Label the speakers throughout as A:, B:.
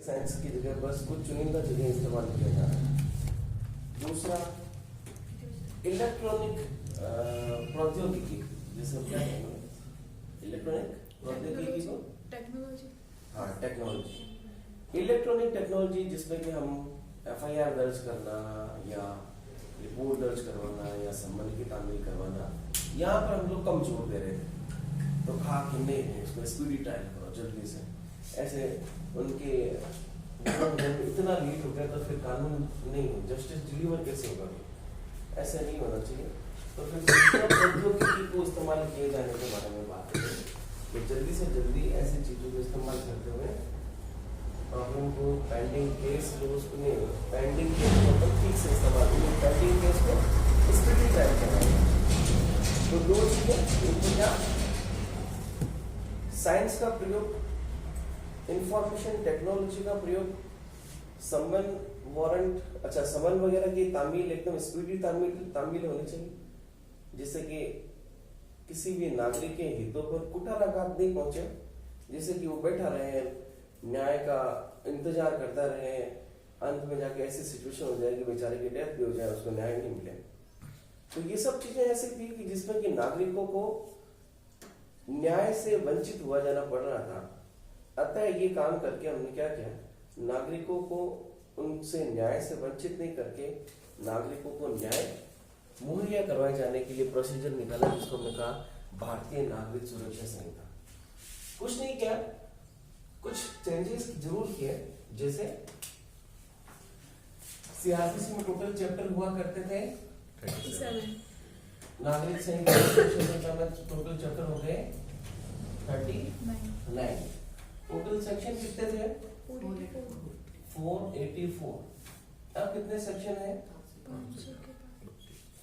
A: Science की जगह बस कुछ चुनिंदा जगह इस्तेमाल किया जा रहा है। दूसरा इलेक्ट्रॉनिक प्रौद्योगिकी, जैसे हम क्या कहेंगे, इलेक्ट्रॉनिक प्रौद्योगिकी को
B: टेक्नोलॉजी।
A: हाँ, टेक्नोलॉजी, इलेक्ट्रॉनिक टेक्नोलॉजी, जिसमें कि हम FIR दर्ज करना या रिपोर्ट दर्ज करवाना या संबंध की तामील करवाना, यहाँ पर हम लोग कम जोर दे रहे थे। तो कहा कि नहीं, इसको स्पीडी ट्रायल करो जल्दी से। ऐसे उनके इतना लेट हो गया तो फिर कानून नहीं, जस्टिस डिलीवर कैसे होगा? ऐसे नहीं होना चाहिए। तो फिर प्रौद्योगिकी को इस्तेमाल किए जाने के बारे में बात करें तो जल्दी से जल्दी ऐसी चीज़ों को इस्तेमाल करते हुए प्रॉब्लम को, पेंडिंग केस जो उसको नहीं, पेंडिंग केस को ठीक से इस्तेमाल करें, पेंडिंग केस को स्पीडी ट्रायल कराएंगे। तो दो चीज़ें, एक तो क्या साइंस का प्रयोग, इंफॉर्मेशन टेक्नोलॉजी का प्रयोग, समन वारंट, अच्छा समन वगैरह की तामील एकदम स्पीडी तामील होनी चाहिए, जिससे कि किसी भी नागरिक के हितों पर कुठाराघात नहीं पहुंचे, जिससे कि वो बैठा रहे, न्याय का इंतजार करता रहे, अंत में जाके ऐसी सिचुएशन हो जाएगी बेचारे की डेथ भी हो जाए, उसको न्याय नहीं मिले। तो ये सब चीजें ऐसी थी कि जिसमें कि नागरिकों को न्याय से वंचित हुआ जाना पड़ रहा था। अतः ये काम करके हमने क्या किया, नागरिकों को उनसे न्याय से वंचित नहीं करके नागरिकों को न्याय मुहैया करवाए जाने के लिए प्रोसीजर निकाला, जिसको हमने कहा भारतीय नागरिक सुरक्षा संहिता। कुछ नहीं किया, कुछ चेंजेस जरूर किए, जैसे CRPC में टोटल चैप्टर हुआ करते थे
B: 37,
A: नागरिक संहिता में टोटल चैप्टर हो गए 39। टोटल सेक्शन कितने थे? 484। अब कितने सेक्शन है?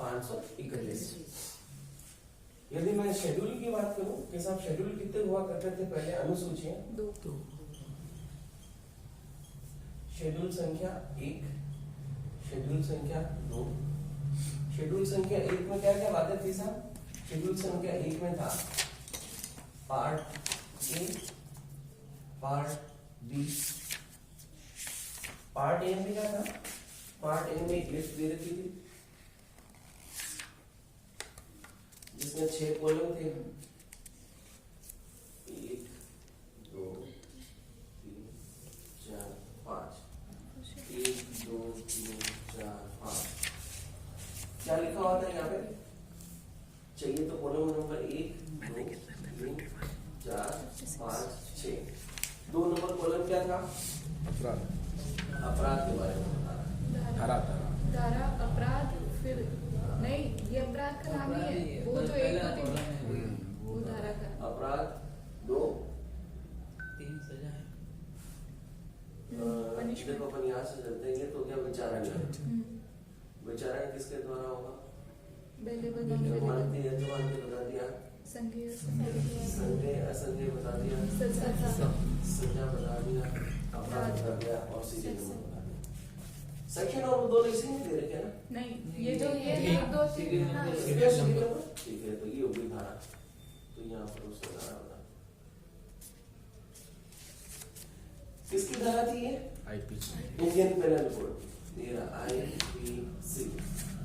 A: 531। यदि मैं शेड्यूल की बात करूं कि साहब शेड्यूल कितने हुआ करते थे पहले? अनुसूचियां
B: 2,
A: शेड्यूल संख्या 1, शेड्यूल संख्या 2। शेड्यूल संख्या 1 में क्या क्या बातें थी साहब? शेड्यूल संख्या 1 में था part A, part B. Part A में क्या था? पार्ट ए में एक लिस्ट दे रखी थी जिसमें 6 कॉलम थे, 1 2 3 4 5, 1 2 3 4 5। क्या लिखा हुआ था यहाँ पे? चाहिए तो कॉलम नंबर 1 2 3 4 5 6। 2 नंबर कॉलम क्या था? अपराध के बारे में बता रहा है।
B: धारा अपराध, फिर नहीं, ये अपराध का नाम ही है, वो जो 1 2 3 वो धारा का
A: अपराध 2
C: 3 सजा है।
A: देखो अपन यहाँ से चलते हैं, ये तो क्या विचारण है? विचारण किसके द्वारा होगा? मानती है तो मानती बता दिया,
B: संज्ञेय
A: संज्ञेय असंज्ञेय बता दिया, सजा बता दिया, अपराध बता दिया और सीधे नंबर बता दिया। सेक्शन और वो दोनों इसी में दे रखे हैं ना?
B: नहीं, ये जो ये 1 2 3 ना,
A: ठीक है, तो ये होगी धारा। तो यहाँ पर उसका धारा बता, किसकी धारा थी ये? Indian penal code 13 IPC।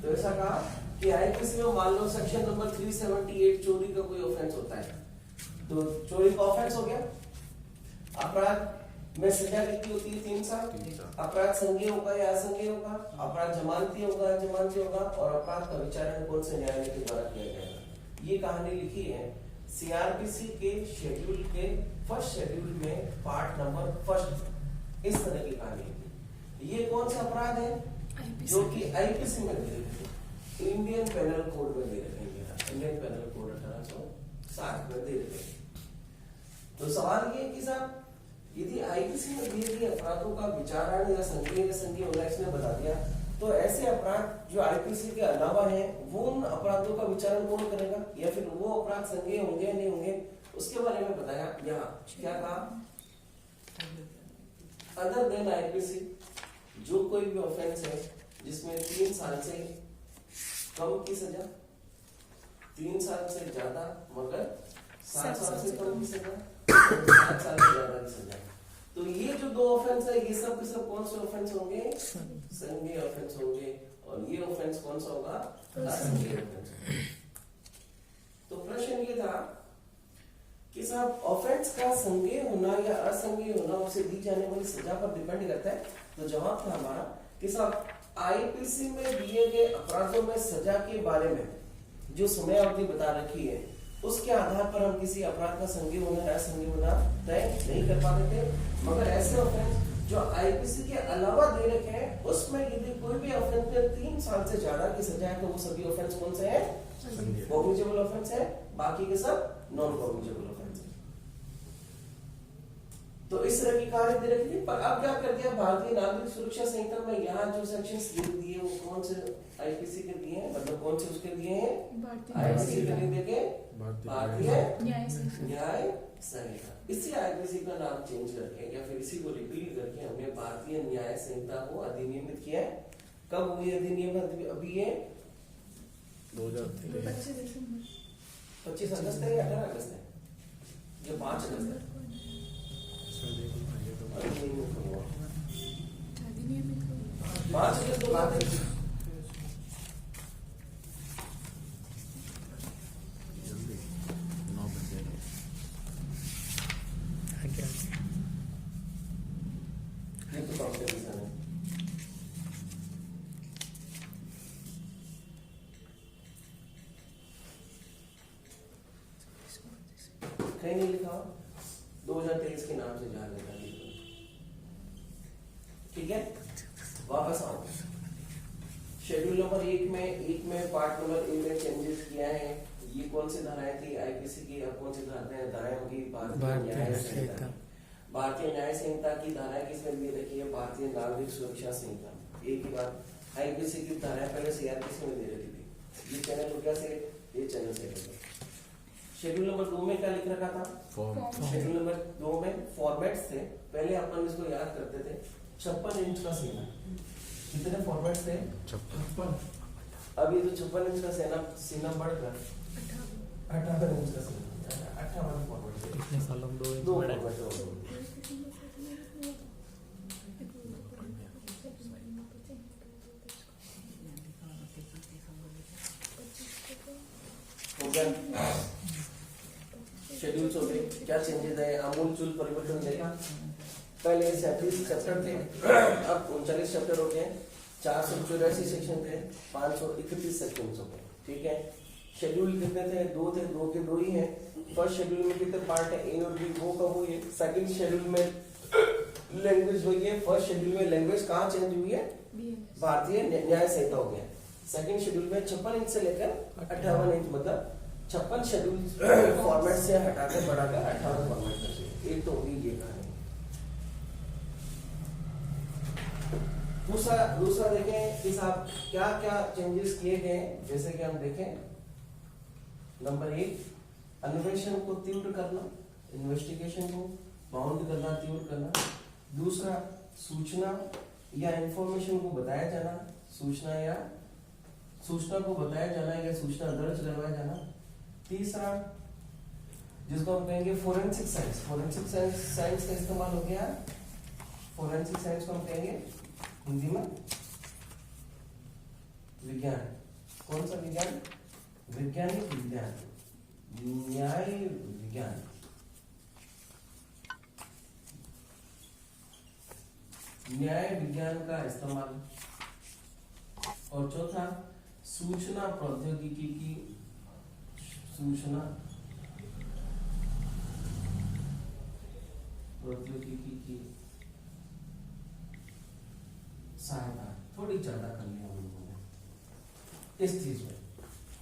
A: तो ऐसा कहा कि IPC में मान लो सेक्शन नंबर 378 चोरी का कोई ऑफेंस होता है, तो चोरी का ऑफेंस हो गया। अपराध में सजा कितनी होती है? 3 साल। अपराध संज्ञेय होगा या असंज्ञेय होगा? अपराध जमानती होगा या जमानती होगा? और अपराध का विचारण कौन से न्यायालय के द्वारा किया जाएगा? ये कहानी लिखी है CRPC के शेड्यूल के फर्स्ट शेड्यूल में, पार्ट नंबर 1। इस तरह की कहानी है। ये कौन सा अपराध है? जो कि IPC में दे रखे, इंडियन पेनल कोड में दे रखे, इंडियन पेनल कोड 1860 में दे रखे। तो सवाल ये कि साहब यदि IPC में दिए गए अपराधों का विचारण या संज्ञेय होना इसने बता दिया, तो ऐसे अपराध जो IPC के अलावा है वो उन अपराधों का विचारण कौन करेगा, या फिर वो अपराध संज्ञेय होंगे नहीं होंगे, उसके बारे में बताया। यहाँ क्या कहा? अदर देन IPC, जो कोई भी ऑफेंस है जिसमें 3 साल से कम की सजा, 3 साल से ज्यादा मगर 7 साल से कम की सजा, 7 साल से ज्यादा की सजा, तो ये जो दो ऑफेंस है ये सब के सब कौन से ऑफेंस होंगे? संज्ञेय ऑफेंस होंगे। और ये ऑफेंस कौन सा होगा? असंज्ञेय ऑफेंस। तो प्रश्न ये था कि साहब ऑफेंस का संज्ञेय होना या असंज्ञेय होना उसे दी जाने वाली सजा पर डिपेंड करता है। तो जवाब था हमारा कि साहब आईपीसी में दिए गए अपराधों में सजा के बारे में जो समय अवधि बता रखी है उसके आधार पर हम किसी अपराध का संज्ञेय होना या असंज्ञेय होना तय नहीं कर पाते थे। मगर ऐसे ऑफेंस जो आईपीसी के अलावा दे रखे हैं उसमें यदि कोई भी ऑफेंस में 3 साल से ज्यादा की सजा है तो वो सभी ऑफेंस कौन से हैं? कॉग्निजेबल ऑफेंस है। बाकी के सब नॉन कॉग्निजेबल ऑफेंस है। तो इस तरह की कार्य दे रखी थी। पर अब क्या कर दिया भारतीय नागरिक सुरक्षा संहिता में यहाँ जो सेक्शंस दिए वो कौन से आईपीसी के दिए हैं? मतलब कौन से उसके दिए हैं? आईपीसी के नहीं देके भारतीय न्याय संहिता। इसी आईपीसी का नाम चेंज करके या फिर इसी को रिपीट करके हमने भारतीय न्याय संहिता को अधिनियमित किया है। कब हुई अधिनियम? अभी ये 25 अगस्त है या 18 अगस्त है? ये 5 अगस्त है। पांच अगस्त तो बात है। कहीं नहीं लिखा 2023 के नाम से जा लेगा। ठीक है, वापस आओ। शेड्यूल नंबर 1 में पार्ट नंबर ए में चेंजेस किया है। ये कौन सी धाराएं थी आईपीसी की? अब कौन सी धाराएं होगी? भारतीय न्याय संहिता। भारतीय न्याय संहिता की धाराएं किसमें दे रखी है? भारतीय नागरिक सुरक्षा संहिता। एक ही बात, आईपीसी की धाराएं पहले सीआरपीसी में दे रखी थी। ये चैनल हो गया से ये चैनल से। शेड्यूल नंबर 2 में क्या लिख रखा था? शेड्यूल नंबर 2 में फॉर्मेट्स थे। पहले अपन इसको याद करते थे 56 इंच का सीना। कितने फॉर्मेट्स थे? 56। अब ये जो 56 इंच का सीना बढ़कर 58 इंच का सीना, 58 फॉर्मेट थे।
C: कितने सालों में 2 इंच
A: दो
C: बढ़ा?
A: फॉर्मेट हो गए। शेड्यूल्स हो गए। क्या चेंजेस है? आमूलचूल परिवर्तन देखा। पहले 37 चैप्टर थे, अब 39 चैप्टर हो गए। 484 सेक्शन थे, 531 सेक्शन हो गए। ठीक है, शेड्यूल कितने थे? 2 थे, 2 के 2 ही हैं। फर्स्ट शेड्यूल में कितने पार्ट है? ए और बी। वो कब हुई है? सेकंड शेड्यूल में लैंग्वेज हुई है। फर्स्ट शेड्यूल में लैंग्वेज कहाँ चेंज हुई है? भारतीय न्याय संहिता हो गया। सेकंड शेड्यूल में 56 इंच से लेकर 58 इंच, मतलब 56 शेड्यूल फॉर्मेट से हटाकर बढ़ाकर 58 फॉर्मेट कर दिए। एक तो होगी ये कहानी। दूसरा देखें कि साहब क्या क्या चेंजेस किए गए। जैसे कि हम देखें नंबर 1, अन्वेषण को तीव्र करना, इन्वेस्टिगेशन को बाउंड करना, तीव्र करना। दूसरा, सूचना या इंफॉर्मेशन को बताया जाना, सूचना को बताया जाना या सूचना दर्ज करवाया जाना। तीसरा, जिसको हम कहेंगे फोरेंसिक साइंस। फोरेंसिक साइंस का इस्तेमाल हो गया। फोरेंसिक साइंस को हम कहेंगे हिंदी में विज्ञान। कौन सा विज्ञान? वैज्ञानिक विज्ञान, न्याय विज्ञान। न्याय विज्ञान का इस्तेमाल। और चौथा, सूचना प्रौद्योगिकी की सहायता थोड़ी ज्यादा करनी है हम लोगों ने। इस चीज में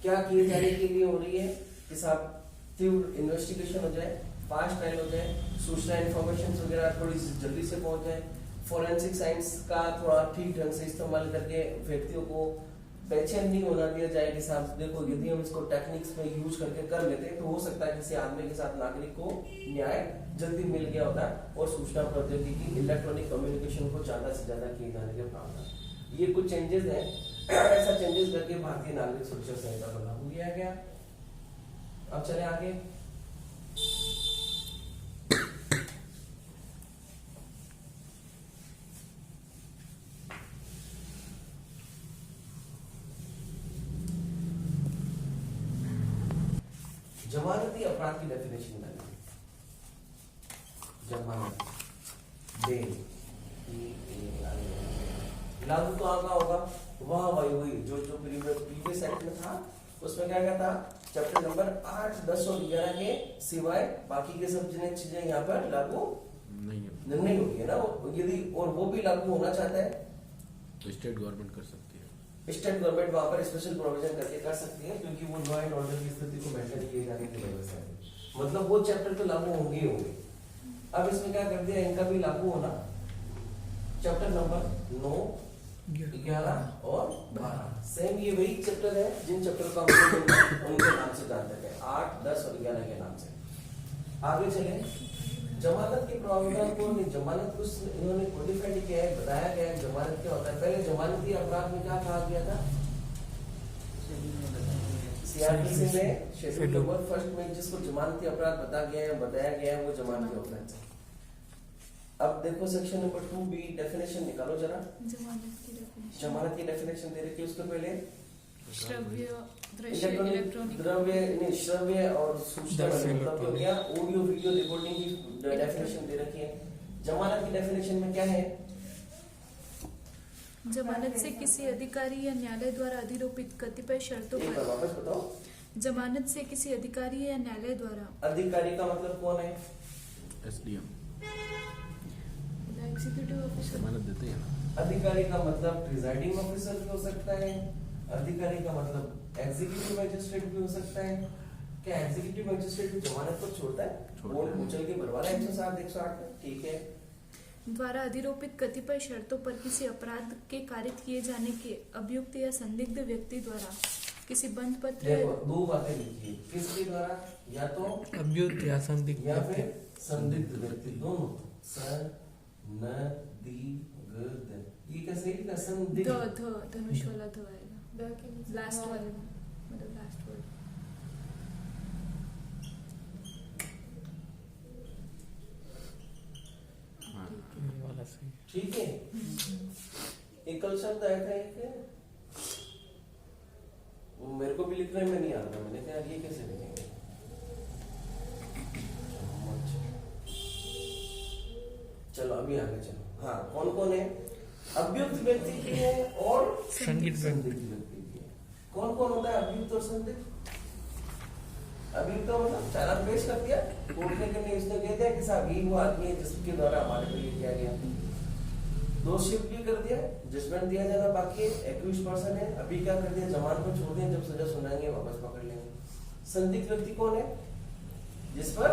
A: क्या किए जाने के लिए हो रही है कि साहब तीव्र इन्वेस्टिगेशन हो जाए, फास्ट ट्रायल हो जाए, सूचना इंफॉर्मेशन वगैरह थोड़ी जल्दी से पहुंच जाए। फोरेंसिक साइंस का थोड़ा ठीक ढंग से इस्तेमाल करके व्यक्तियों को बेचैन नहीं होना दिया जाए कि साहब देखो यदि हम इसको टेक्निक्स में यूज करके कर लेते हैं तो हो सकता है किसी आदमी के साथ नागरिक को न्याय जल्दी मिल गया होता। और सूचना प्रौद्योगिकी इलेक्ट्रॉनिक कम्युनिकेशन को ज्यादा से ज्यादा किए जाने के प्रावधान। ये कुछ चेंजेस हैं। ऐसा चेंजेस करके भारतीय नागरिक सुरक्षा संहिता को लागू किया गया। अब चले आगे। जमानती अपराध की डेफिनेशन डालेंगे। जमानत बेल लागू तो आगा होगा वही जो प्रीवियस एक्ट में था, उसमें क्या क्या था, चैप्टर नंबर 8, 10 और 11 के सिवाय बाकी के सब जितने चीजें यहाँ पर लागू नहीं होगी है ना। यदि और वो भी लागू होना चाहता है
D: तो स्टेट गवर्नमेंट कर सकती है।
A: स्टेट गवर्नमेंट वहां पर स्पेशल प्रोविजन करके कर सकती है, क्योंकि वो लॉ एंड ऑर्डर की स्थिति को मेंटेन किए जाने की व्यवस्था है। मतलब वो चैप्टर तो लागू होंगे ही होंगे। अब इसमें क्या कर दिया, इनका भी लागू होना चैप्टर नंबर 9, 11 और 12। सेम ये वही चैप्टर है जिन चैप्टर का हम उनके नाम से जानते थे, 8, 10 और 11 के नाम से। आगे चले, जमानत के प्रावधान को, जमानत को इन्होंने कोडिफाइड किया है, बताया गया है जमानत क्या होता है। पहले जमानती अपराध में क्या कहा गया था, सीआरपीसी में शेड्यूल नंबर 1 में जिसको जमानती अपराध बताया गया है वो जमानती अपराध है। अब देखो सेक्शन नंबर 2B डेफिनेशन निकालो जरा। जमानत की डेफिनेशन दे रखी है उसके पहले
B: श्रव्य, दृश्य,
A: इलेक्ट्रॉनिक द्रव्य नहीं श्रव्य और सूचना मतलब हो गया, ऑडियो वीडियो रिकॉर्डिंग की डेफिनेशन दे रखी है। जमानत की डेफिनेशन में क्या है,
B: जमानत से किसी अधिकारी या न्यायालय द्वारा अधिरोपित कतिपय शर्तों
A: एक बार
B: पर।
A: वापस बताओ।
B: जमानत से किसी अधिकारी या न्यायालय द्वारा।
A: अधिकारी का मतलब कौन है,
D: एसडीएम
B: एग्जीक्यूटिव ऑफिसर।
D: जमानत देते हैं ना।
A: अधिकारी का मतलब प्रिजाइडिंग ऑफिसर भी हो सकता है, अधिकारी का मतलब एग्जीक्यूटिव मजिस्ट्रेट भी हो सकता है। क्या एग्जीक्यूटिव मजिस्ट्रेट भी जमानत को छोड़ता है, वो उछल के भरवाना 107, 108 में, ठीक है।
B: द्वारा अधिरोपित कतिपय शर्तों पर किसी अपराध के कारित किए जाने के अभियुक्त या संदिग्ध व्यक्ति द्वारा किसी बंद पत्र।
A: देखो दो बातें लिखी है, किसके द्वारा, या तो
C: अभियुक्त या संदिग्ध
A: या फिर संदिग्ध व्यक्ति, दोनों ये कैसे लिखा, संदिग्ध।
B: धनुष वाला ध आएगा लास्ट वाले में, मतलब लास्ट वर्ड।
C: ये वाला सही।
A: ठीक है, एकल शब्द आया था एक, वो मेरे को भी लिखने में नहीं आता, मैंने कहा ये कैसे लिखेंगे। चलो अभी आगे चलो। हाँ, कौन कौन है, अभियुक्त व्यक्ति की है और
C: संदिग्ध
A: व्यक्ति की है। कौन कौन होता है अभियुक्त और संदिग्ध। अभियुक्त मतलब चालान पेश कर दिया कोर्ट ने, करने उसने कह दिया कि साहब ये वो आदमी है जिसके द्वारा हमारे पे ये किया गया, दोषी भी कर दिया, जजमेंट दिया जाना बाकी है, एक्यूज पर्सन है, अभी क्या कर दिया, जमानत को छोड़ दिया, जब सजा सुनाएंगे वापस पकड़ लेंगे। संदिग्ध व्यक्ति कौन है, जिस पर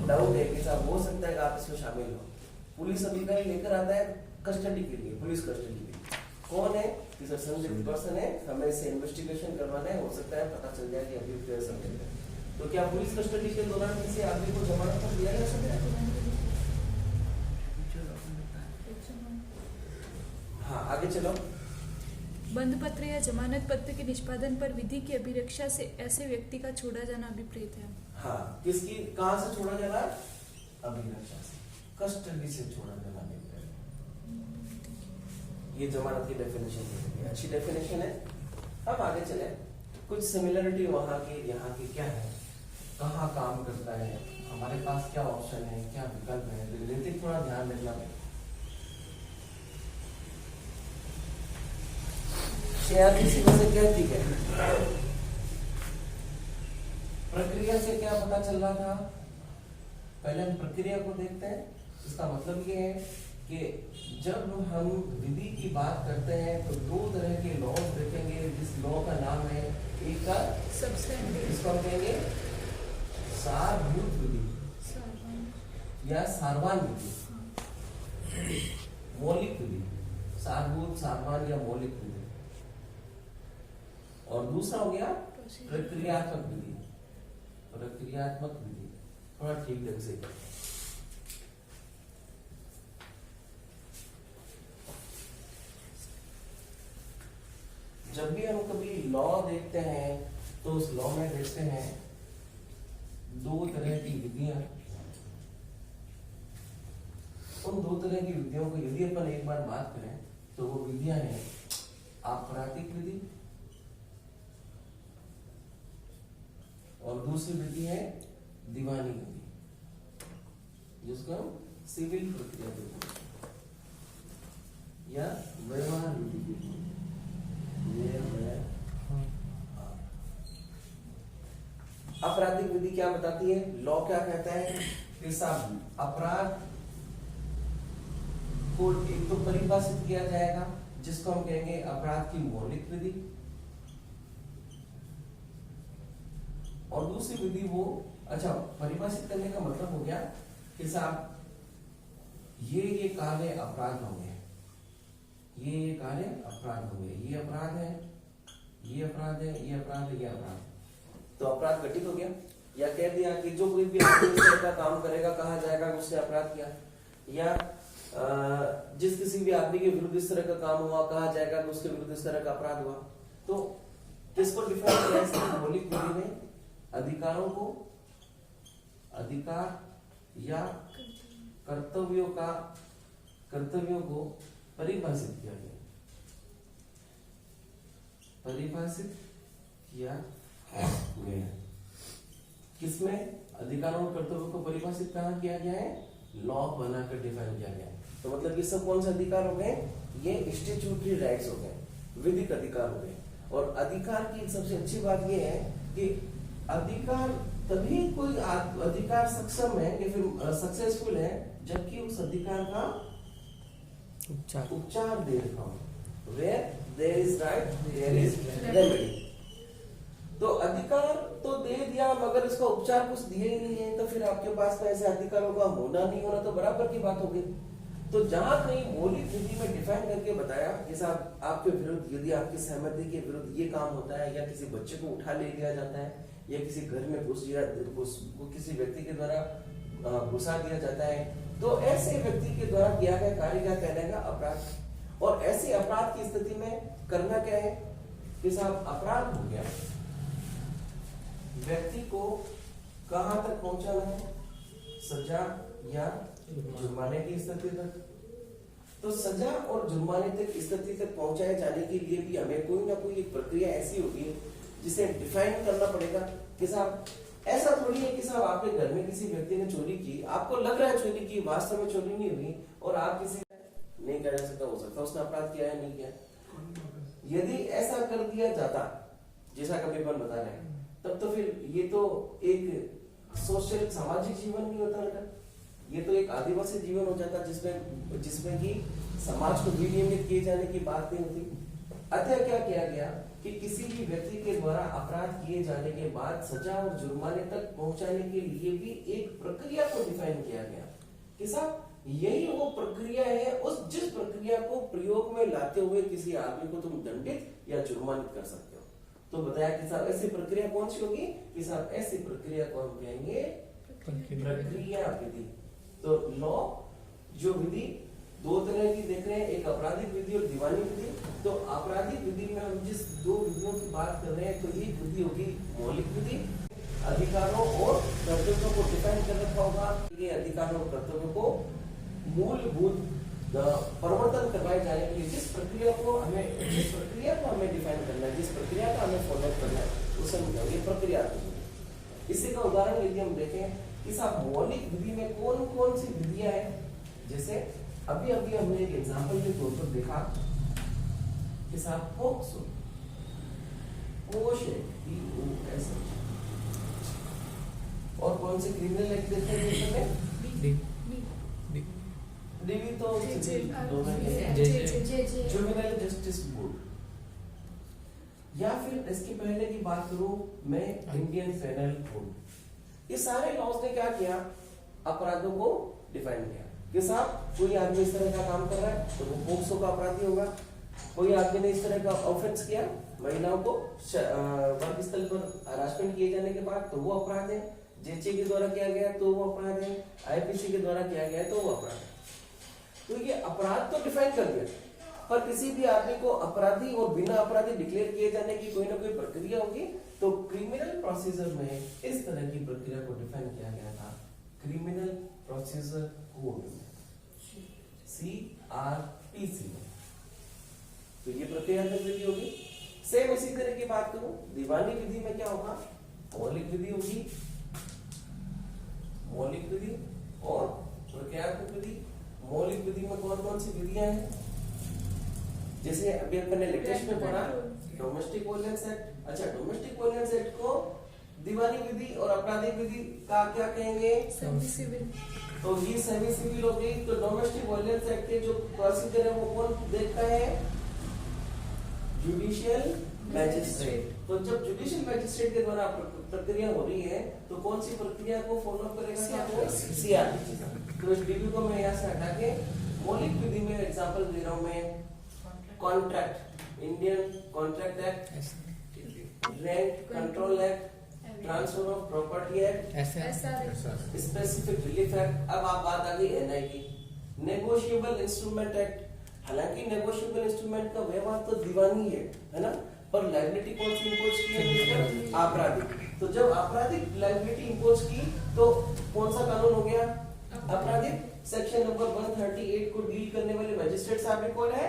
A: डाउट है कि साहब हो सकता है कि आप इसमें शामिल हो। पुलिस अधिकारी लेकर आता है कस्टडी के लिए, पुलिस कस्टडी के लिए, कौन है कि सर संदिग्ध पर्सन है, हमें इससे इन्वेस्टिगेशन करवाना है, हो सकता है पता चल जाए कि अभियुक्त है संदिग्ध है। तो क्या पुलिस कस्टडी के दौरान किसी आदमी को जमानत पर दिया जा सकता है। हाँ आगे चलो।
B: बंद पत्र या जमानत पत्र के निष्पादन पर विधि की अभिरक्षा से ऐसे व्यक्ति का छोड़ा जाना अभिप्रेत है।
A: हाँ, किसकी कहां से छोड़ा जाना, अभिरक्षा से, कस्टडी से छोड़ा जाना अभिप्रेत। ये जमानत की डेफिनेशन है, अच्छी डेफिनेशन है। अब आगे चले, कुछ सिमिलरिटी वहां की यहाँ की क्या है, कहाँ काम करता है, हमारे पास क्या ऑप्शन है, क्या विकल्प है, रिलेटिव थोड़ा ध्यान रखना है। 46 में से क्या ठीक है, प्रक्रिया से क्या पता चल रहा था, पहले हम प्रक्रिया को देखते हैं। इसका मतलब ये है कि जब हम विधि की बात करते हैं तो दो तरह के लॉ देखेंगे, जिस लॉ का नाम है, एक का इसको हम कहेंगे सारभूत विधि या सारवान विधि, मौलिक विधि, सारभूत, सारवान या मौलिक विधि। और दूसरा हो गया प्रक्रियात्मक विधि, प्रक्रियात्मक विधि थोड़ा ठीक ढंग से। जब भी हम कभी लॉ देखते हैं तो उस लॉ में देखते हैं दो तरह की विधियां। उन दो तरह की विधियों को यदि अपन एक बार बात करें तो वो विधियां हैं आपराधिक विधि और दूसरी विधि है दीवानी विधि, जिसको हम सिविल प्रक्रिया कहते हैं या व्यवहार विधि कहते हैं। आपराधिक विधि क्या बताती है? लॉ क्या कहता है कि साहब अपराध को एक तो परिभाषित किया जाएगा, जिसको हम कहेंगे अपराध की मौलिक विधि, और दूसरी विधि वो अच्छा परिभाषित करने का मतलब हो गया कि साहब ये कार्य अपराध हो गए, ये कार्य अपराध हो गए, ये अपराध है, ये अपराध है, ये अपराध है, ये अपराध, तो अपराध घटित हो गया। या कह दिया कि जो कोई भी आदमी इस तरह का काम करेगा कहा जाएगा कि उसने अपराध किया, या जिस किसी भी आदमी के विरुद्ध इस तरह का काम हुआ कहा जाएगा कि उसके विरुद्ध इस तरह का अपराध हुआ। तो किसको डिफाइन किया इसकी मौलिक विधि में? अधिकारों को, अधिकार या कर्तव्यों को परिभाषित किया गया, परिभाषित किया गया। किसमें? अधिकारों और कर्तव्यों को परिभाषित कहाँ किया गया है? लॉ बनाकर डिफाइन किया गया है। तो मतलब ये सब कौन से अधिकार हो गए? ये स्टैट्यूटरी राइट्स हो गए, विधिक अधिकार हो गए। और अधिकार की सबसे अच्छी बात ये है कि अधिकार तभी कोई अधिकार सक्षम है कि फिर सक्सेसफुल है जबकि उस अधिकार का उपचार दे रखा हो। Where there is right, there is remedy। तो अधिकार तो दे दिया मगर इसका उपचार कुछ दिया ही नहीं है, तो फिर आपके पास में ऐसे अधिकारों का होना नहीं होना तो बराबर की बात होगी। तो जहां कहीं मौलिक विधि में डिफाइन करके बताया कि साहब आपके विरुद्ध यदि आपकी सहमति के विरुद्ध ये काम होता है, या किसी बच्चे को उठा ले लिया जाता है, या किसी घर में किसी व्यक्ति के द्वारा घुसा दिया जाता है, तो ऐसे व्यक्ति के द्वारा किया गया कार्य क्या कहलाएगा? अपराध। और ऐसे अपराध की स्थिति में करना क्या है कि साहब अपराध हो गया, व्यक्ति को कहां तक पहुंचाना है? सजा या जुर्माने की स्थिति तक। तो सजा और जुर्माने तक स्थिति तक पहुंचाए जाने के लिए भी हमें कोई ना कोई एक प्रक्रिया ऐसी होगी जिसे डिफाइन करना पड़ेगा कि साहब ऐसा थोड़ी है कि साहब आपके घर में किसी व्यक्ति ने चोरी की, आपको लग रहा है चोरी की, वास्तव में चोरी नहीं हुई, और आप किसी नहीं कह सकता, हो सकता उसने अपराध किया है नहीं किया। यदि ऐसा कर दिया जाता जैसा कपिल बता रहे हैं, तब तो फिर ये तो एक सोशल सामाजिक जीवन नहीं होता बेटा, ये तो एक आदिवासी जीवन हो जाता जिसमें कि समाज को विनियमित किए जाने की बात नहीं होती। अतः क्या किया गया कि किसी भी व्यक्ति के द्वारा अपराध किए जाने के बाद सजा और जुर्माने तक पहुंचाने के लिए भी एक प्रक्रिया को डिफाइन किया गया कि साहब यही वो प्रक्रिया है, उस जिस प्रक्रिया को प्रयोग में लाते हुए किसी आदमी को तुम दंडित या जुर्मानित कर सकते हो। तो बताया कि साहब ऐसी प्रक्रिया कौन सी होगी कि साहब ऐसी प्रक्रिया को हम कहेंगे प्रक्रिया विधि। तो लॉ जो विधि दो तरह की देख रहे हैं, एक आपराधिक विधि और दीवानी विधि। तो आपराधिक विधि में हम जिस दो विधियों की बात कर रहे हैं, तो ये विधि होगी मौलिक विधि, अधिकारों और कर्तव्यों को डिफाइन कर रखा होगा। ये अधिकारों और कर्तव्यों को मूलभूत परिवर्तन करवाए जाने के लिए जिस प्रक्रिया को हमें डिफाइन करना है, जिस प्रक्रिया का हमें फॉलो करना है, उसे हम कहेंगे प्रक्रिया। इसी का उदाहरण यदि हम देखें कि साहब मौलिक विधि में कौन कौन सी विधियां हैं, जैसे अभी हमने एक एग्जांपल के तौर पर देखा कि साहब पोक्सो, और कौन से क्रिमिनल एक्ट देखे हैं? डीवी तो जुवेनाइल जस्टिस बोर्ड, या फिर इसके पहले की बात करूं मैं इंडियन पेनल कोड। ये सारे लॉज ने क्या किया? अपराधों को डिफाइन किया कि साहब कोई आदमी इस तरह का काम कर रहा है तो वो पोक्सो का अपराधी होगा। कोई आदमी ने इस तरह का ऑफेंस किया, महिलाओं को वर्क स्थल पर हरासमेंट किए जाने के बाद, तो वो अपराध है। जेचे के द्वारा किया गया तो वो अपराध है, आईपीसी के द्वारा किया गया तो वो अपराध है। तो ये अपराध तो डिफाइन कर दिया, पर किसी भी आदमी को अपराधी और बिना अपराधी डिक्लेयर किए जाने की कोई ना कोई प्रक्रिया होगी। तो क्रिमिनल प्रोसीजर में इस तरह की प्रक्रिया को डिफाइन किया गया था क्रिमिनल प्रोसीजर कोड में, CRPC में। तो ये प्रक्रिया विधि होगी। सेम इसी तरह की बात करूं दीवानी विधि में क्या होगा मौलिक विधि होगी, मौलिक विधि और प्रक्रियात्मक विधि। मौलिक विधि में कौन कौन सी विधियां हैं? जैसे अभी अपन ने लेटेस्ट में पढ़ा डोमेस्टिक वायलेंस एक्ट। अच्छा, डोमेस्टिक वायलेंस एक्ट को दीवानी विधि और आपराधिक विधि का क्या कहेंगे?
B: Semi civil.
A: तो ये सेमी सिविल हो गई। तो डोमेस्टिक वायलेंस एक्ट के जो प्रोसीजर है वो कौन देखता है? Judicial magistrate. तो जब जुडिशियल मैजिस्ट्रेट के द्वारा प्रक्रिया हो रही है तो कौन सी प्रक्रिया को फॉलो करेगा? सीआरपी। तो इस डीबी को मैं यहाँ से हटा के मौलिक विधि में एग्जांपल दे रहा हूँ मैं। Contract, Indian contract act, rent control act, transfer of property act, specific relief act. अब आप बात आ गई एनआई की, नेगोशिएबल इंस्ट्रूमेंट एक्ट। हालांकि नेगोशिएबल इंस्ट्रूमेंट का व्यवहार तो दीवानी है ना, पर लायबिलिटी कौन सी इंपोज की है? आपराधिक। तो जब आपराधिक लायबिलिटी इंपोज की तो कौन सा कानून हो गया? आपराधिक। सेक्शन नंबर 138 को डील करने वाले मैजिस्ट्रेट साहब ने कौन है?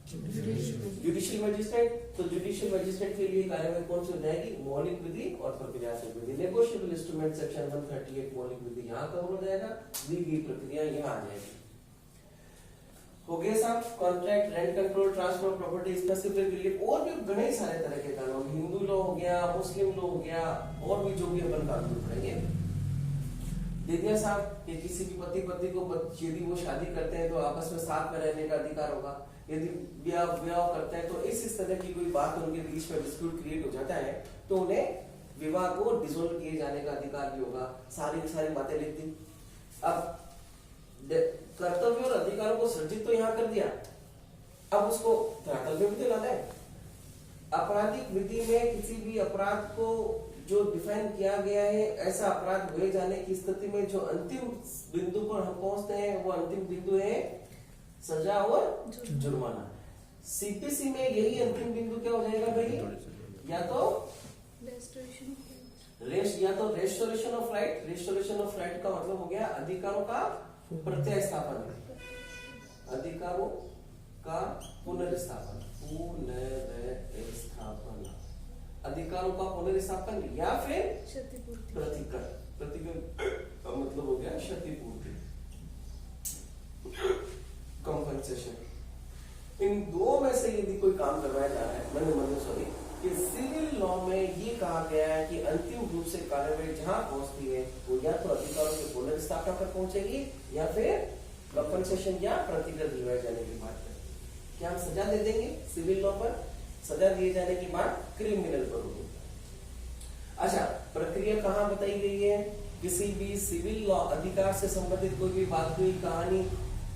A: Judicial magistrate. तो जुडिशियल मैजिस्ट्रेट के लिए कार्यवाही कौन सी हो जाएगी? मौलिक विधि और प्रक्रियात्मक विधि। नेगोशिएबल इंस्ट्रूमेंट सेक्शन 138 मौलिक विधि यहाँ कवर हो जाएगा, दी गई प्रक्रिया यहाँ आ जाएगी। हो गए साहब contract, rent control, transfer of property, specific relief. और भी बड़े सारे तरह के कानून, हिंदू लॉ हो गया, मुस्लिम लॉ हो गया, और भी जो भी अपन कानून पढ़ेंगे। दे दिया साहब कि किसी भी पति पत्नी को यदि वो शादी करते हैं तो आपस में साथ में रहने का अधिकार होगा। यदि ब्याह करते हैं तो इस तरह की कोई बात उनके बीच में डिस्प्यूट क्रिएट हो जाता है तो उन्हें विवाह को डिसोल्व किए जाने का अधिकार भी होगा। सारी बातें लिख दी। अब कर्तव्य और अधिकारों को सृजित तो यहाँ कर दिया, अब उसको धरातल में भी तो लाना है। आपराधिक विधि में किसी भी अपराध को जो डिफाइन किया गया है, ऐसा अपराध हुए जाने की स्थिति में जो अंतिम बिंदु पर हम पहुंचते हैं वो अंतिम बिंदु है सजा और जुर्माना। सीपीसी में यही अंतिम बिंदु क्या हो जाएगा भाई? या तो restoration of right. Restoration of right का मतलब हो गया अधिकारों का प्रत्यस्थापन, अधिकारों का पुनर्स्थापन, अधिकारों का पुनर्स्थापन या फिर प्रतिकर का मतलब हो गया क्षतिपूर्ति, कॉम्पनसेशन। इन दो में से यदि कोई काम करवाया जा रहा है, कि सिविल लॉ में ये कहा गया है कि अंतिम रूप से कार्यवाही जहां पहुंचती है वो या तो अधिकारों के पुनर्स्थापना पर पहुंचेगी या फिर कॉम्पनसेशन या प्रतिकर दिलवाए जाने की बात करेंगे। क्या हम सजा दे देंगे? सिविल लॉ पर सजा दिए जाने की बात क्रिमिनल पर होगी। अच्छा, प्रक्रिया कहाँ बताई गई है? किसी भी सिविल लॉ अधिकार से संबंधित कोई भी बात हुई, कहानी,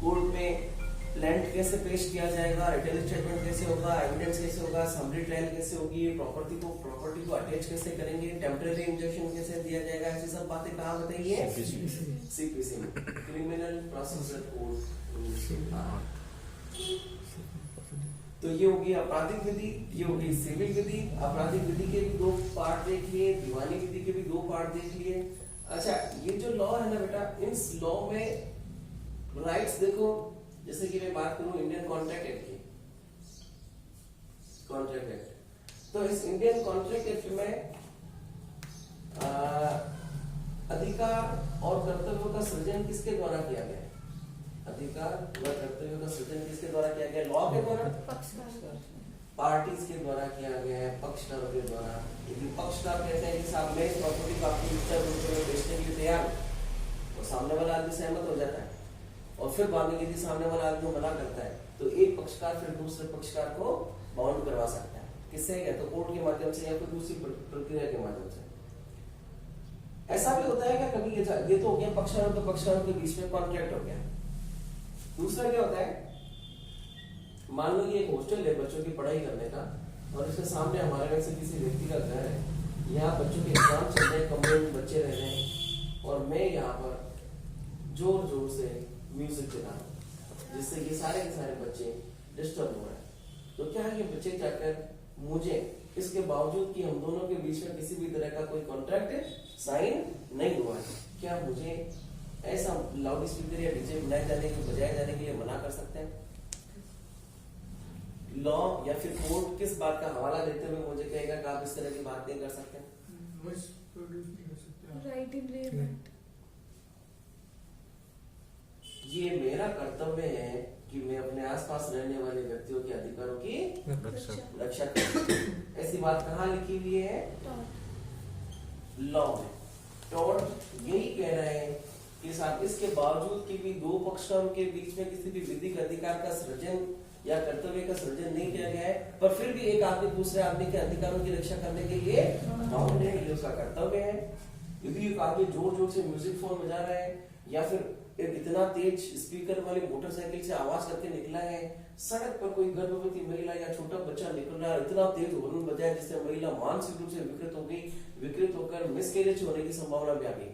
A: कोर्ट में प्लांट कैसे पेश किया जाएगा, रिटन स्टेटमेंट कैसे होगा, एविडेंस कैसे होगा, समरी ट्रायल कैसे होगी, प्रॉपर्टी को अटैच कैसे करेंगे, टेम्परेरी इंजंक्शन कैसे दिया जाएगा, ऐसी सब बातें कहाँ बताई है? सीपीसी में, क्रिमिनल प्रोसीजर कोड। तो ये होगी आपराधिक विधि, ये होगी सिविल विधि। आपराधिक विधि के भी दो पार्ट देख लिए, दीवानी विधि के भी दो पार्ट देख लिए। अच्छा, ये जो लॉ है ना बेटा, इस लॉ में राइट्स देखो, जैसे कि मैं बात करूं इंडियन कॉन्ट्रैक्ट एक्ट की, कॉन्ट्रैक्ट एक्ट। तो इस इंडियन कॉन्ट्रैक्ट एक्ट में अधिकार और कर्तव्यों का सृजन किसके द्वारा किया गया है? अधिकार व कर्तव्यों का सृजन किसके द्वारा किया गया? लॉ के द्वारा, पार्टीज के द्वारा किया गया है, पक्षकारों के द्वारा। यदि पक्षकार कहते हैं कि साहब मैं इस प्रॉपर्टी को आपकी इच्छा रूप में बेचने के लिए तैयार हूं, और सामने वाला आदमी सहमत हो जाता है, और फिर बाद में यदि सामने वाला आदमी मना करता है तो एक पक्षकार फिर दूसरे पक्षकार को बाउंड करवा सकता है। किससे? या तो कोर्ट के माध्यम से या फिर दूसरी प्रक्रिया के माध्यम से। ऐसा भी होता है क्या कभी? ये तो हो गया पक्षकारों तो पक्षकारों के बीच में कॉन्ट्रैक्ट हो गया। दूसरा क्या होता है, मान लो ये एक हॉस्टल है बच्चों की पढ़ाई करने का, और इसके सामने हमारे घर से किसी व्यक्ति का घर है, यहाँ बच्चों के एग्जाम चल रहे हैं, कमरे में बच्चे रह रहे हैं, और मैं यहाँ पर जोर जोर से म्यूजिक चला रहा हूँ, जिससे ये सारे के सारे बच्चे डिस्टर्ब हो रहे हैं। तो क्या है, ये बच्चे जाकर मुझे, इसके बावजूद कि हम दोनों के बीच में किसी भी तरह का कोई कॉन्ट्रैक्ट साइन नहीं हुआ है, क्या मुझे ऐसा लाउड स्पीकर या डीजे बजाए जाने के लिए मना कर सकते हैं? लॉ या फिर कोर्ट किस बात का हवाला देते हुए मुझे कहेगा कि आप इस तरह की बात नहीं कर सकते?
E: वॉइस प्रोड्यूस नहीं कर सकते।
B: राइट इन रिलेवेंट।
A: ये मेरा कर्तव्य है कि मैं अपने आसपास रहने वाले व्यक्तियों के अधिकारों की रक्षा करूं। ऐसी बात कहाँ लिखी हुई है? लॉ में। टॉड यही कह रहा है कि साहब इसके बावजूद कि भी दो पक्षों के बीच में किसी भी विधिक अधिकार का सृजन या कर्तव्य का सृजन नहीं किया गया है, पर फिर भी एक आदमी दूसरे आदमी के अधिकारों की रक्षा करने के लिए बाउंड है, ये उसका कर्तव्य है। यदि एक आदमी जोर जोर से म्यूजिक फोन बजा रहा है या फिर एक इतना तेज स्पीकर वाली मोटरसाइकिल से आवाज करके निकला है, सड़क पर कोई गर्भवती महिला या छोटा बच्चा निकल रहा है, इतना तेज हॉर्न बजाया जिससे महिला मानसिक रूप से विकृत हो गई, विकृत होकर मिसकैरेज होने की संभावना भी आ गई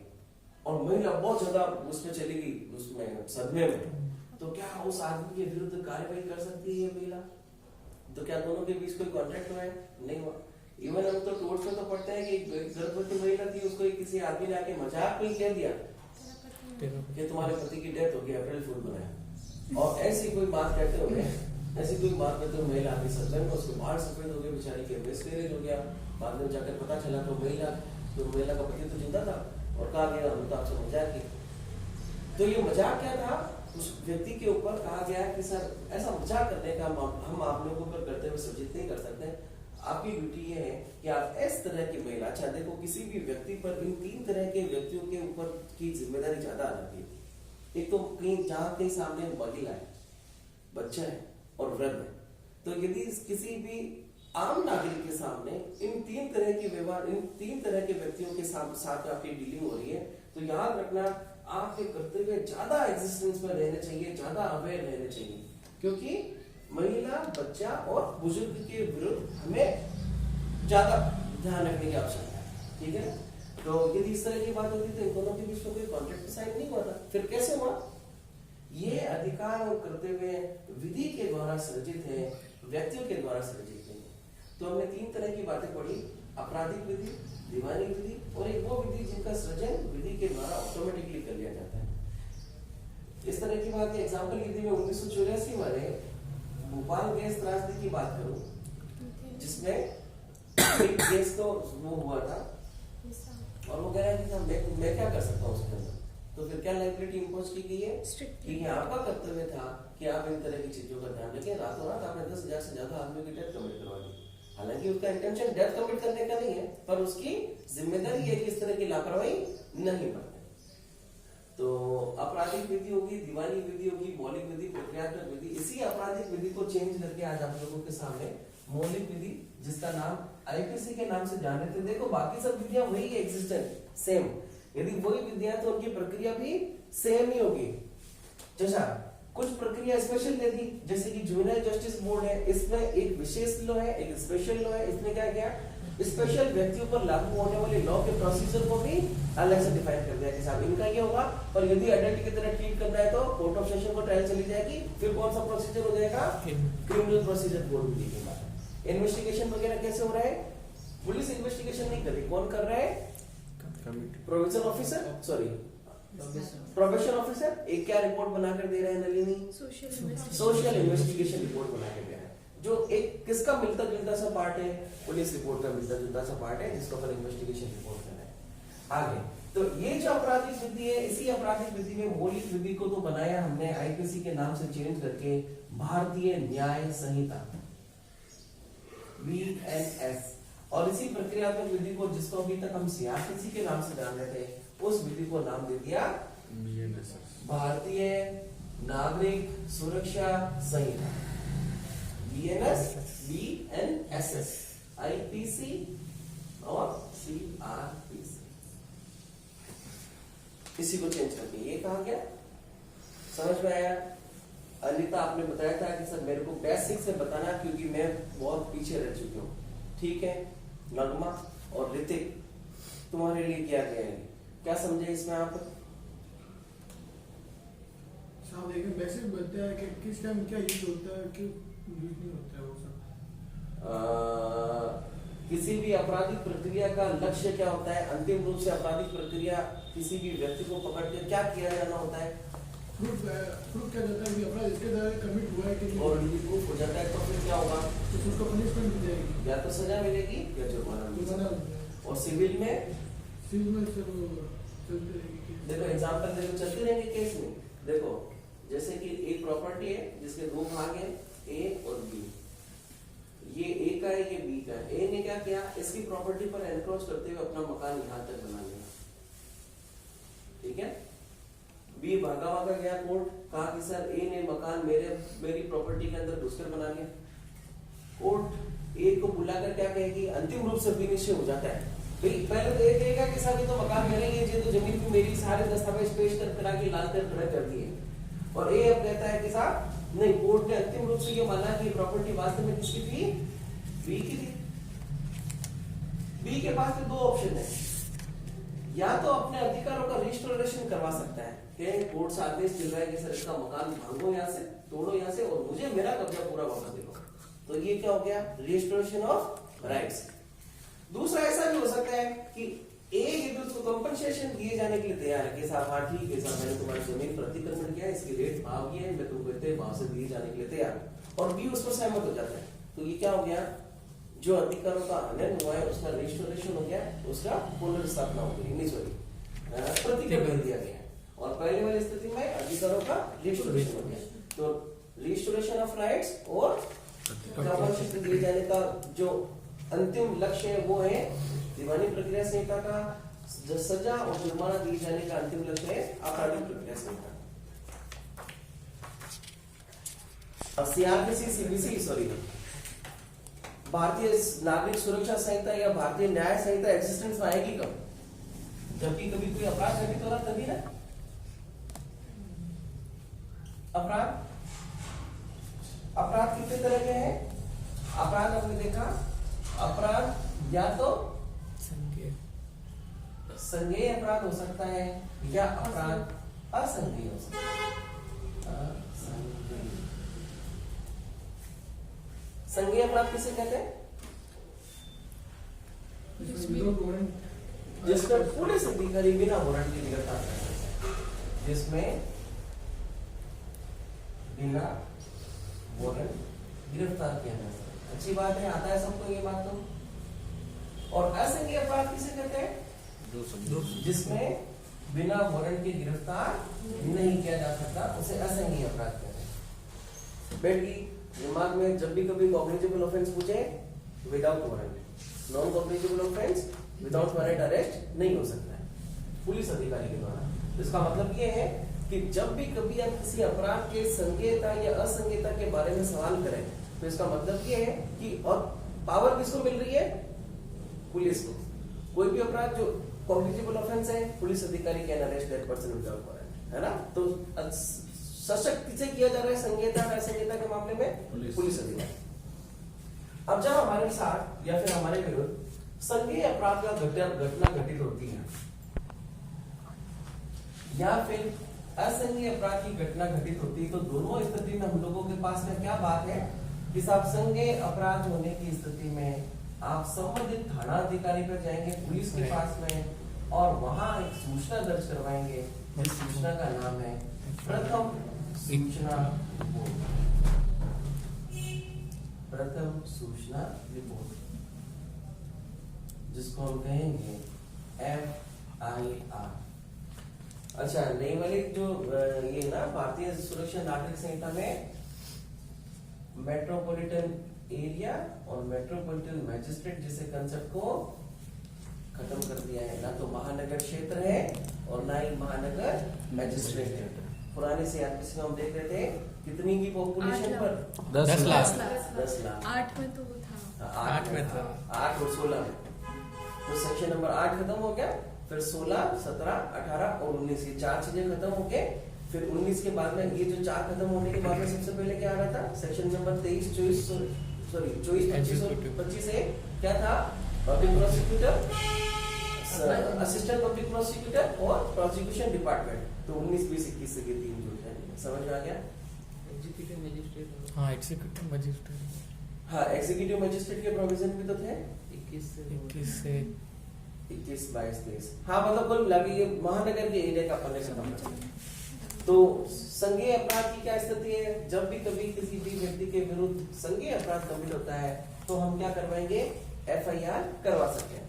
A: और महिला बहुत ज्यादा उसमें चली गई, उसमें सदमे में, तो क्या उस आदमी के विरुद्ध कार्रवाई कर सकती है महिला? तो क्या दोनों के बीच कोई कॉन्ट्रैक्ट हुआ है? नहीं हुआ। इवन हम तो टोर्च में तो पढ़ते हैं कि एक गर्भवती महिला थी, उसको किसी आदमी ने आके मजाक में कह दिया कि तुम्हारे पति की डेथ हो गई, अप्रैल फूल बनाया, और ऐसी कोई बात कहते हुए महिला आगे सदमे में, उसके बाल सफेद हो गए, बेचारी के मिसकैरेज हो गया। बाद में जाकर पता चला तो महिला का पति तो जिंदा था और कहा गया हम तो आपसे मजाक की। तो ये मजाक क्या था? उस व्यक्ति के ऊपर कहा गया कि सर ऐसा मजाक करने का हम आप लोगों पर करते हुए सज्जित नहीं कर सकते। आपकी ड्यूटी ये है कि आप इस तरह की महिला, अच्छा देखो किसी भी व्यक्ति पर इन तीन तरह के व्यक्तियों के ऊपर की जिम्मेदारी ज्यादा आ जाती है। एक तो कहीं सामने महिला है, बच्चा है और वृद्ध है, तो यदि किसी भी आम नागरिक के सामने इन तीन तरह के व्यवहार, इन तीन तरह के व्यक्तियों के साथ आपकी डीलिंग हो रही है, तो याद रखना आपके कर्तव्य ज्यादा एग्जिस्टेंस में रहने चाहिए, ज्यादा अवेयर रहने चाहिए, क्योंकि महिला, बच्चा और बुजुर्ग के विरुद्ध हमें ज्यादा ध्यान रखने की आवश्यकता है। ठीक है, तो यदि इस तरह की बात होती तो इन दोनों के बीच में कोई कॉन्ट्रैक्ट साइन नहीं हुआ था। फिर कैसे हुआ? ये अधिकार और कर्तव्य विधि के द्वारा सृजित है, व्यक्तियों के द्वारा सृजित नहीं है। तो हमने तीन तरह की बातें पढ़ी, आपराधिक विधि, दीवानी विधि और एक वो विधि जिनका सृजन विधि के द्वारा ऑटोमेटिकली कर लिया जाता है। इस तरह की बात एग्जाम्पल यदि मैं 1984 वाले भोपाल गैस त्रासदी की बात करूं, जिसमें एक गैस तो वो हुआ था और वो कह रहा है कि मैं क्या कर सकता हूँ उसके अंदर, तो फिर क्या लाइबिलिटी इंपोज की गई है कि ये आपका कर्तव्य था कि आप इन तरह की चीजों का ध्यान रखें। रातों रात आपने 10,000 से ज्यादा आदमियों की डेथ कमिट करवा दी। हालांकि उसका इंटेंशन डेथ कमिट करने का नहीं है, पर उसकी जिम्मेदारी है कि इस तरह की लापरवाही नहीं बरते। तो आपराधिक विधि होगी, दीवानी विधि होगी, मौलिक विधि, प्रक्रियात्मक विधि। इसी आपराधिक विधि को चेंज करके आज आप लोगों के सामने मौलिक विधि, जिसका नाम आईपीसी के नाम से जान लेते हैं। देखो बाकी सब विधियां वही एग्जिस्टेंट सेम, यदि वही विधियां तो उनकी प्रक्रिया भी सेम ही होगी। जैसा कुछ प्रक्रिया स्पेशल दे दी, जैसे कि जुवेनाइल जस्टिस बोर्ड है, इसमें एक विशेष लॉ है, एक स्पेशल लॉ है। इसमें क्या किया, स्पेशल व्यक्तियों पर लागू होने वाले लॉ के प्रोसीजर को भी अलग से डिफाइन कर दिया कि साहब इनका ये होगा, और यदि अडल्ट की तरह ट्रीट करना है तो कोर्ट ऑफ सेशन को ट्रायल चली जाएगी। फिर कौन सा प्रोसीजर हो जाएगा, क्रिमिनल प्रोसीजर कोड भी देखेगा। इन्वेस्टिगेशन वगैरह कैसे हो रहा है, पुलिस इन्वेस्टिगेशन नहीं कर रही, कौन कर रहा है, provision officer, sorry probation officer. एक क्या रिपोर्ट बनाकर दे रहे हैं नलिनी, सोशल इन्वेस्टिगेशन रिपोर्ट बनाकर दे रहा है, जो एक किसका मिलता जुलता सा पार्ट है, पुलिस रिपोर्ट का मिलता जुलता सा पार्ट है, जिसको अपन इन्वेस्टिगेशन रिपोर्ट करना है। आगे तो ये जो आपराधिक विधि है, इसी आपराधिक विधि में मौलिक विधि को तो बनाया हमने आईपीसी के नाम से चेंज करके भारतीय न्याय संहिता BNS, और इसी प्रक्रियात्मक विधि को, जिसको अभी तक हम सीआरपीसी के नाम से जान रहे थे, उस विधि को नाम दे दिया भारतीय नागरिक सुरक्षा संहिता, BNSS, IPC और CRPC। इसी को चेंज करके ये कहा गया। समझ में आया? अनिता आपने बताया था कि सर मेरे को बेसिक से बताना, क्योंकि मैं बहुत पीछे रह चुकी हूँ। ठीक है, नगमा और ऋतिक तुम्हारे लिए क्या कहेंगे, क्या समझे इसमें आप?
E: साहब एक बेसिक बताया कि किस टाइम क्या यूज होता है, क्यों यूज नहीं होता है वो सब।
A: किसी भी आपराधिक प्रक्रिया का लक्ष्य क्या होता है, अंतिम रूप से आपराधिक प्रक्रिया किसी भी व्यक्ति को पकड़ के क्या किया जाना होता है,
E: प्रूफ क्या जाता है कि अपराध इसके द्वारा कमिट हुआ है कि नहीं,
A: और यदि प्रूफ हो जाता है तो फिर क्या होगा,
E: तो उसको पनिशमेंट मिल जाएगी,
A: या तो सजा मिलेगी या जुर्माना मिलेगा। और सिविल में
E: सिविल में सर वो चलते रहेंगे
A: देखो एग्जांपल देखो चलते रहेंगे केस में। देखो जैसे कि एक प्रॉपर्टी है जिसके दो भाग हैं ए और बी, ये ए का है ये बी का है। ए ने क्या किया, इसकी प्रॉपर्टी पर एनक्रोच करते हुए अपना मकान यहां तक बना लिया, ठीक है। बी भागा गया कोर्ट, कहा कि सर ए ने मकान मेरी प्रॉपर्टी के अंदर घुसकर बना लिया। कोर्ट ए को बुलाकर क्या कहेगी, अंतिम रूप से विनिश्चय हो जाता है। पहले तो ये कहेगा कि सर ये तो मकान मेरे ही है, ये तो जमीन पे मेरी सारे दस्तावेज पेश करा के लाल पर खड़े कर दिए। और ए अब कहता है कि साहब नहीं, कोर्ट ने अंतिम रूप से ये माना कि प्रॉपर्टी वास्तव में किसकी थी, बी की थी। बी के पास तो दो ऑप्शन है, या तो अपने अधिकारों का रिस्टोरेशन करवा सकता है कि कोर्ट से आदेश मिल रहा है कि सर इसका मकान भागो यहाँ से, तोड़ो यहाँ से और मुझे मेरा कब्जा पूरा वापस दे दो। तो ये क्या हो गया, रिस्टोरेशन ऑफ राइट्स। दूसरा ऐसा भी हो सकता है कि ए यदि उसको कंपनसेशन दिए जाने के लिए तैयार है कि साहब हाँ ठीक है साहब, मैंने तुम्हारी जमीन पर अतिक्रमण किया, इसकी रेट भाव ये है, मैं तुमको इतने भाव से दिए जाने के लिए तैयार हूं, और बी उस पर सहमत हो जाता है। तो ये क्या हो गया, जो अधिकारों का हनन हुआ है उसका रिस्टोरेशन हो गया, उसका पुनर्स्थापना हो गई, नहीं सॉरी प्रतिक्रमण कर दिया गया। और पहले वाली स्थिति में अधिकारों का रिस्टोरेशन हो गया। तो रिस्टोरेशन ऑफ राइट्स और कंपनसेशन दिए जाने का जो अंतिम लक्ष्य है वो है दीवानी प्रक्रिया संहिता का, सजा और जुर्माना दिए जाने का अंतिम लक्ष्य है आपराधिक प्रक्रिया संहिता। सीआरपीसी सीबीसी सॉरी भारतीय नागरिक सुरक्षा संहिता या भारतीय न्याय संहिता एग्जिस्टेंस में आएगी कब, जबकि कभी कोई अपराध घटित हो रहा तभी ना। अपराध कितने तरह के हैं, अपराध हमने देखा, अपराध या तो संज्ञेय अपराध हो सकता है या अपराध असंज्ञेय हो सकता है। संज्ञेय अपराध किसे कहते हैं, जिसमें पुलिस अधिकारी बिना वारंट के गिरफ्तार कर सकते हैं, जिसमें बिना वारंट गिरफ्तार किया जा सकता है। अच्छी बात है, आता है सबको ये बात तो। और असंज्ञेय अपराध किसे कहते हैं, जिसमें बिना वारंट के गिरफ्तार नहीं किया जा सकता, उसे असंज्ञेय अपराध कहते हैं। बेटी दिमाग में जब भी कभी कॉग्निटिबल ऑफेंस पूछे without warrant, non cognizable offence without warrant arrest नहीं हो सकता है पुलिस अधिकारी के द्वारा। इसका मतलब ये है कि जब भी कभी आप किसी अपराध के संज्ञेयता या असंज्ञेयता के बारे में सवाल करें तो इसका मतलब ये है कि और पावर किसको मिल रही है, पुलिस को। कोई भी अपराध जो कॉग्निटिबल ऑफेंस है, पुलिस अधिकारी can arrest that person without warrant, है ना। तो सशक्त किसे किया जा रहा है संज्ञेयता और असंज्ञेयता के मामले में, पुलिस अधिकारी। अब जब हमारे साथ या फिर हमारे विरुद्ध संज्ञेय अपराध का घटना घटित होती है या फिर असंज्ञेय अपराध की घटना घटित होती है, तो दोनों स्थिति में हम लोगों के पास में क्या बात है कि साहब संज्ञेय अपराध होने की स्थिति में आप संबंधित थाना अधिकारी पर जाएंगे, पुलिस के पास में, और वहां एक सूचना दर्ज करवाएंगे। जिस सूचना का नाम है प्रथम सूचना रिपोर्ट, प्रथम सूचना रिपोर्ट, जिसको हम कहेंगे FIR। अच्छा, नई वाली जो ये ना भारतीय सुरक्षा नागरिक संहिता में मेट्रोपॉलिटन एरिया और मेट्रोपॉलिटन मैजिस्ट्रेट जैसे कंसेप्ट को खत्म कर दिया है। ना तो महानगर क्षेत्र है और ना ही महानगर मैजिस्ट्रेट है। पुराने सीआरपीसी में हम देख रहे थे कितनी की पॉपुलेशन पर
C: 10 लाख
A: 10 लाख।
B: 8 में तो वो था,
C: 8 में था,
A: 8 और 16 में। तो सेक्शन नंबर 8 खत्म हो गया, फिर 16, 17, 18 और 19 ये 4 चीजें खत्म हो गए। फिर 19 के बाद में ये जो 4 खत्म होने के बाद में सबसे पहले क्या आ रहा था, सेक्शन नंबर 23, 24, 25 से क्या था, public prosecutor, assistant public prosecutor और प्रोसिक्यूशन डिपार्टमेंट। तो 19, 20, 21 से 3 जुड़ जाएंगे। समझ में आ गया।
C: एग्जीक्यूटिव मजिस्ट्रेट, हाँ एग्जीक्यूटिव मजिस्ट्रेट,
A: हाँ एग्जीक्यूटिव मजिस्ट्रेट के प्रोविजन भी तो थे
C: 21 से
A: 21, 22, 23। हाँ मतलब कुल मिला के ये महानगर के एरिया का पन्ने खत्म हो जाएगा। तो संज्ञेय अपराध की क्या स्थिति है, जब भी कभी किसी भी व्यक्ति के विरुद्ध संज्ञेय अपराध कमिट होता है तो हम क्या करवाएंगे, FIR करवा सकते हैं।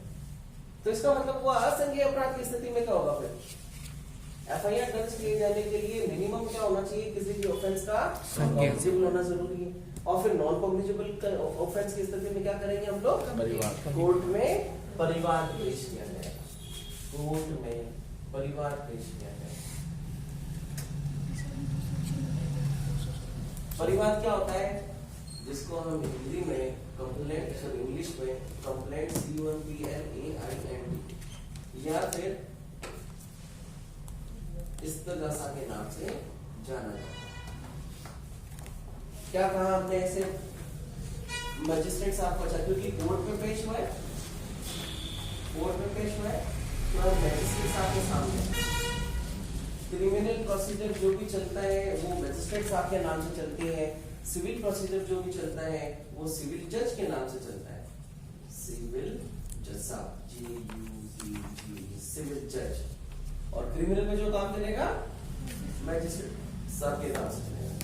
A: तो इसका मतलब वो असंज्ञेय अपराध की स्थिति में क्या होगा फिर? एफआईआर दर्ज किए जाने के लिए मिनिमम क्या होना चाहिए? किसी भी ऑफेंस का कॉग्निजेबल होना जरूरी है। और फिर नॉन कॉग्निजेबल ऑफेंस की स्थिति में क्या करेंगे हम लोग?
D: परिवार
A: कोर्ट में परिवार पेश किया जाएगा। कोर्ट में परिवार पेश किया जाएगा। परिवार क्या होता है? जिसको हम हिंदी में कंप्लेंट, सॉरी इंग्लिश में कंप्लेंट COMPLAINT या फिर इस्तगासा के नाम से जाना जाता है। क्या कहा हमने ऐसे? मजिस्ट्रेट साहब को, क्योंकि कोर्ट में पेश हुआ है, कोर्ट में पेश हुआ है तो मजिस्ट्रेट साहब के सामने क्रिमिनल प्रोसीजर जो भी चलता है वो मजिस्ट्रेट साहब के नाम से चलती है। सिविल प्रोसीजर जो भी चलता है वो सिविल जज के नाम से चलता है। सिविल जज साहब, JUG, सिविल जज। और क्रिमिनल में जो काम चलेगा मैजिस्ट्रेट साहब के नाम से चलेगा।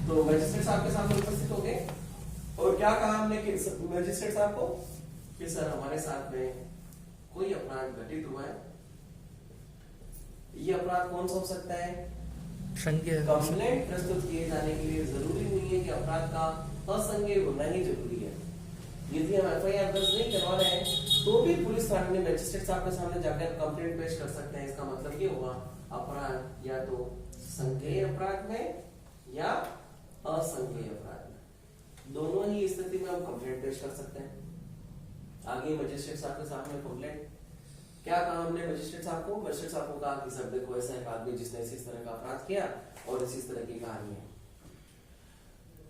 A: तो मैजिस्ट्रेट साहब के सामने उपस्थित हो गए और क्या कहा हमने कि मैजिस्ट्रेट साहब को कि सर हमारे साथ में कोई अपराध घटित हुआ है। ये अपराध कौन सा हो सकता है? कंप्लेंट प्रस्तुत किए जाने के लिए जरूरी नहीं है कि अपराध का असंज्ञेय होना ही जरूरी है। यदि हम एफआईआर दर्ज नहीं करवा रहे हैं तो भी पुलिस थाने में मैजिस्ट्रेट साहब के सामने जाकर कंप्लेंट पेश कर सकते हैं। इसका मतलब ये हुआ अपराध या तो संज्ञेय अपराध में या असंज्ञेय अपराध में, दोनों ही स्थिति में हम कंप्लेंट पेश कर सकते हैं। आगे मजिस्ट्रेट साहब के सामने कंप्लेंट क्या कहा हमने मजिस्ट्रेट साहब को? मजिस्ट्रेट साहब को कहा कि सर देखो ऐसा एक आदमी जिसने इसी तरह का अपराध किया और इसी तरह की कहानी है।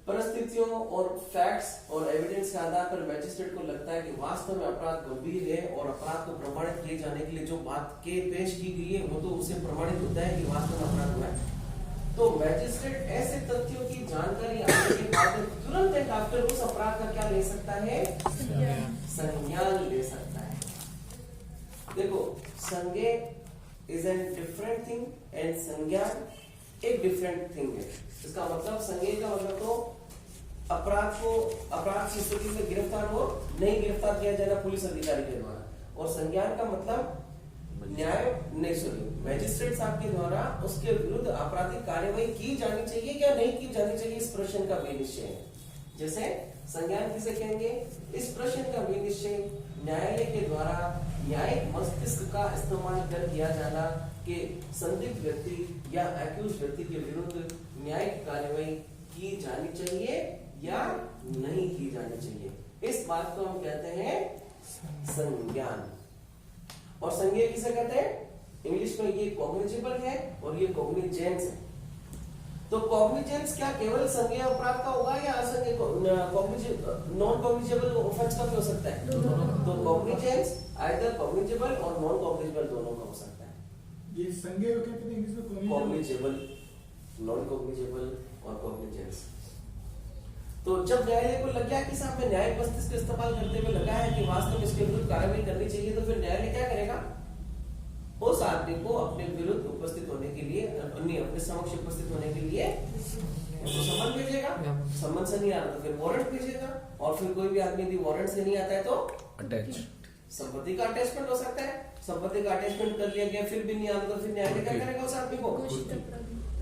A: परिस्थितियों और फैक्ट्स और एविडेंस के आधार पर मैजिस्ट्रेट को लगता है कि वास्तव में अपराध गंभीर है और अपराध को प्रमाणित किए जाने के लिए जो बात के पेश की गई है वो तो उसे प्रमाणित होता है कि वास्तव में अपराध हुआ है। तो मैजिस्ट्रेट ऐसे तथ्यों की जानकारी आने के बाद तुरंत एक आफ्टर उस अपराध का क्या ले सकता है? संज्ञान ले सकता है। देखो, संज्ञेय is an different thing and संज्ञान एक डिफरेंट थिंग है। इसका मतलब संज्ञेय का मतलब तो अपराध की स्थिति में गिरफ्तार हो नहीं गिरफ्तार किया जाएगा पुलिस अधिकारी के द्वारा, और संज्ञान का मतलब मैजिस्ट्रेट साहब के द्वारा उसके विरुद्ध आपराधिक कार्यवाही की जानी चाहिए या नहीं की जानी चाहिए, इस प्रश्न का विनिश्चय है। जैसे संज्ञान किसे कहेंगे? इस प्रश्न का विनिश्चय न्यायालय के द्वारा न्यायिक मस्तिष्क का इस्तेमाल कर किया जाना कि संदिग्ध व्यक्ति या एक्यूज व्यक्ति के विरुद्ध न्यायिक कार्यवाही की जानी चाहिए या नहीं की जानी चाहिए। इस बात को हम कहते हैं संज्ञान। और संज्ञेय किसे कहते हैं? इंग्लिश में ये कॉग्निजेबल है और ये कॉग्निजेंस है। तो कॉग्निजेंस क्या केवल संज्ञेय अपराध का होगा या असंज्ञेय नॉन कॉग्निजेबल ऑफेंस का भी हो सकता है? तो कॉग्निजेंस आइदर कॉग्निजेबल और नॉन कॉग्निजेबल दोनों का हो सकता है।
E: ये संज्ञेय क्या कहते हैं इंग्लिश में?
A: कॉग्निजेबल, नॉन कॉग्निजेबल और कॉग्निजेंस। तो जब न्यायालय को लग गया कि साहब में न्यायिक मस्तिष्क का इस्तेमाल करते हुए लगा है कि वास्तव में इसके विरुद्ध कार्रवाई करनी चाहिए, तो फिर न्यायालय क्या करेगा? उस आदमी को अपने विरुद्ध उपस्थित होने के लिए, अपने समक्ष उपस्थित होने के लिए तो समन भेजेगा। समन से नहीं आ रहा तो फिर वारंट भेजेगा, और फिर कोई भी आदमी यदि वारंट से नहीं आता है तो
D: अटैच
A: संपत्ति का अटैचमेंट हो सकता है। संपत्ति का अटैचमेंट कर लिया गया फिर भी नहीं आता तो फिर न्यायालय क्या करेगा? उस आदमी को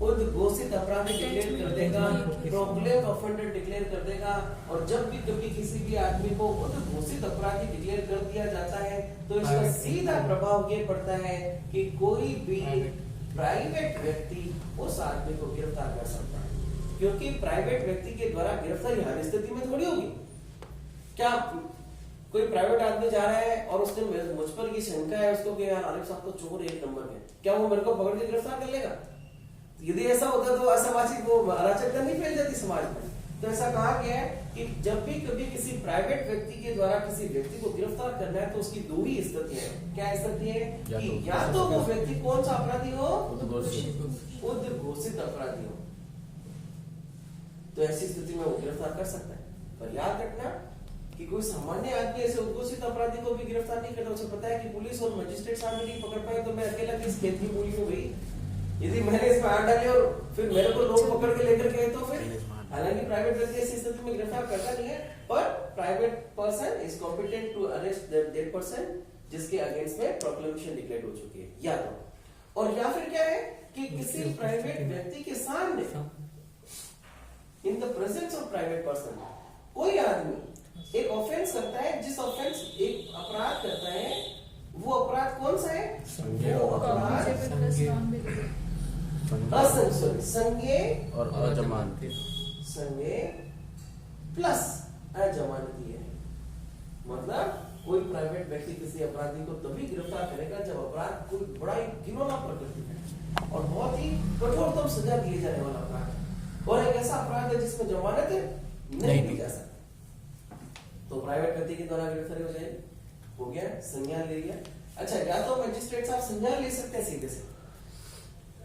A: उद्घोषित अपराधी डिक्लेयर कर देगा, प्रोक्लेम्ड ऑफेंडर डिक्लेयर कर देगा। और जब भी कभी किसी भी आदमी को उद्घोषित अपराधी डिक्लेयर कर दिया जाता है तो इसका सीधा प्रभाव ये पड़ता है कि कोई भी प्राइवेट व्यक्ति उस आदमी को गिरफ्तार कर सकता है, क्योंकि प्राइवेट व्यक्ति के द्वारा गिरफ्तारी हर स्थिति में थोड़ी होगी। क्या कोई प्राइवेट आदमी जा रहा है और उसने मुझ पर ये शंका है उसको कि यार आरिफ साहब तो चोर एक नंबर है, क्या वो मेरे को पकड़ के गिरफ्तार कर लेगा? यदि ऐसा होता तो असामाजिक वो अराजकता नहीं फैल जाती समाज में। तो ऐसा कहा गया है कि जब भी कभी किसी प्राइवेट व्यक्ति के द्वारा किसी व्यक्ति को गिरफ्तार करना है तो उसकी दो ही स्थितियां हैं। क्या स्थिति है? कि या तो वो व्यक्ति कौन सा अपराधी हो? उद्घोषित अपराधी हो, तो ऐसी स्थिति में वो गिरफ्तार कर सकता है। पर याद रखना कि कोई सामान्य आदमी ऐसे उद्घोषित अपराधी को भी गिरफ्तार नहीं करता। उसे पता है कि पुलिस और मजिस्ट्रेट साहब नहीं पकड़ पाए तो मैं अकेला किस खेत की मूली में गई, यदि मैंने इसमें हाथ डाले और फिर मेरे को लोग पकड़ के लेकर गए तो फिर हालांकि प्राइवेट व्यक्ति ऐसी स्थिति में गिरफ्तार करता नहीं है, पर private person is competent to arrest that person जिसके अगेंस्ट में प्रोक्लेमेशन डिक्लेयर हो चुकी है, या तो। और या फिर क्या है कि किसी प्राइवेट व्यक्ति के सामने in the presence of private person कोई आदमी एक ऑफेंस करता है, जिस ऑफेंस एक अपराध करता है, वो अपराध कौन सा है? वो अपराध संज्ञेय
D: और अजमानती।
A: संज्ञेय प्लस अजमानती है। मतलब कोई प्राइवेट व्यक्ति किसी अपराधी को तभी गिरफ्तार करेगा जब अपराध कोई बड़ा ही घिनौना प्रकृति है और बहुत ही कठोरतम सजा दिए जाने वाला अपराध है, और एक ऐसा अपराध है जिसमें जमानत नहीं दी जा सकती, तो प्राइवेट व्यक्ति के द्वारा गिरफ्तारी हो जाएगी। हो गया, संज्ञान ले लिया। अच्छा, या तो मजिस्ट्रेट साहब संज्ञान ले सकते हैं सीधे से,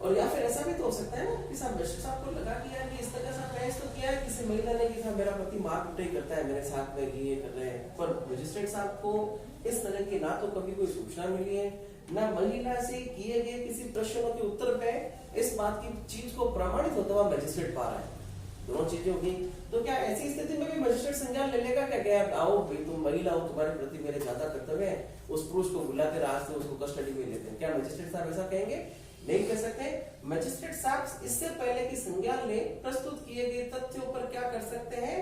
A: और या फिर ऐसा भी तो हो सकता है ना कि साहब मजिस्ट्रेट साहब को लगा कि यार कि इस तरह से बहस तो किया है किसी महिला ने कि साहब मेरा पति मार पिटाई करता है मेरे साथ में, ये कर रहे हैं, पर मजिस्ट्रेट साहब को इस तरह की ना तो कभी कोई सूचना मिली है, ना महिला से किए गए किसी प्रश्नों के उत्तर पे इस बात की चीज को प्रमाणित होता हुआ मजिस्ट्रेट पा रहा है, दोनों चीजें होगी। तो क्या ऐसी स्थिति में भी मजिस्ट्रेट संज्ञान ले लेगा? क्या आओ भाई तुम महिला हो, तुम्हारे प्रति मेरे ज्यादा कर्तव्य है, उस पुरुष को बुला कर आज से उसको कस्टडी में लेते हैं, क्या मजिस्ट्रेट साहब ऐसा कहेंगे? नहीं कह सकते। मजिस्ट्रेट साहब इससे पहले कि संज्ञान ले प्रस्तुत किए गए तथ्यों पर क्या कर सकते हैं?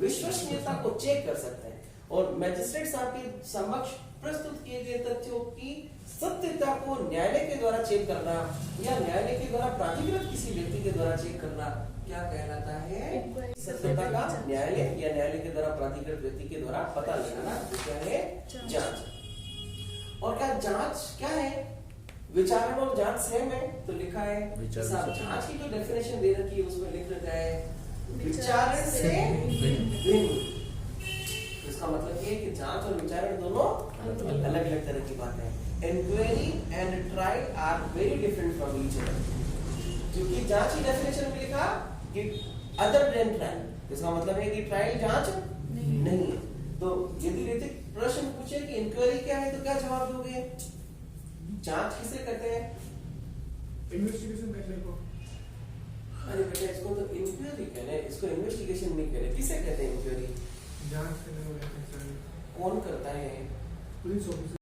A: विश्वसनीयता को चेक कर सकते हैं, और मजिस्ट्रेट साहब के समक्ष प्रस्तुत किए गए तथ्यों की सत्यता को न्यायालय के द्वारा चेक करना या न्यायालय के द्वारा प्राधिकृत किसी व्यक्ति के द्वारा चेक करना क्या कहलाता है? सत्यता का न्यायालय या न्यायालय के द्वारा प्राधिकृत व्यक्ति के द्वारा पता लगाना, क्या है? जांच। और क्या जांच क्या है? विचारण और जांच सेम है, तो लिखा है साहब जांच की जो डेफिनेशन दे रखी है उसमें लिख रखा है विचारण से भिन्न। इसका मतलब ये है कि जांच और विचारण दोनों अलग अलग तरह की बात है। Inquiry and trial are very different from each other, क्योंकि जांच की डेफिनेशन में लिखा कि अदर देन ट्रायल, इसका मतलब है कि ट्रायल जांच नहीं है। तो यदि रीतिक प्रश्न पूछे कि इंक्वायरी क्या है तो क्या जवाब दोगे? जांच किसे कहते हैं?
E: इन्वेस्टिगेशन करने को।
A: अरे बेटा इसको तो इंक्वायरी कहते हैं, इसको इन्वेस्टिगेशन नहीं कहते। किसे कहते हैं इंक्वायरी?
E: जांच करने को कहते हैं।
A: कौन करता है?
E: Police officer.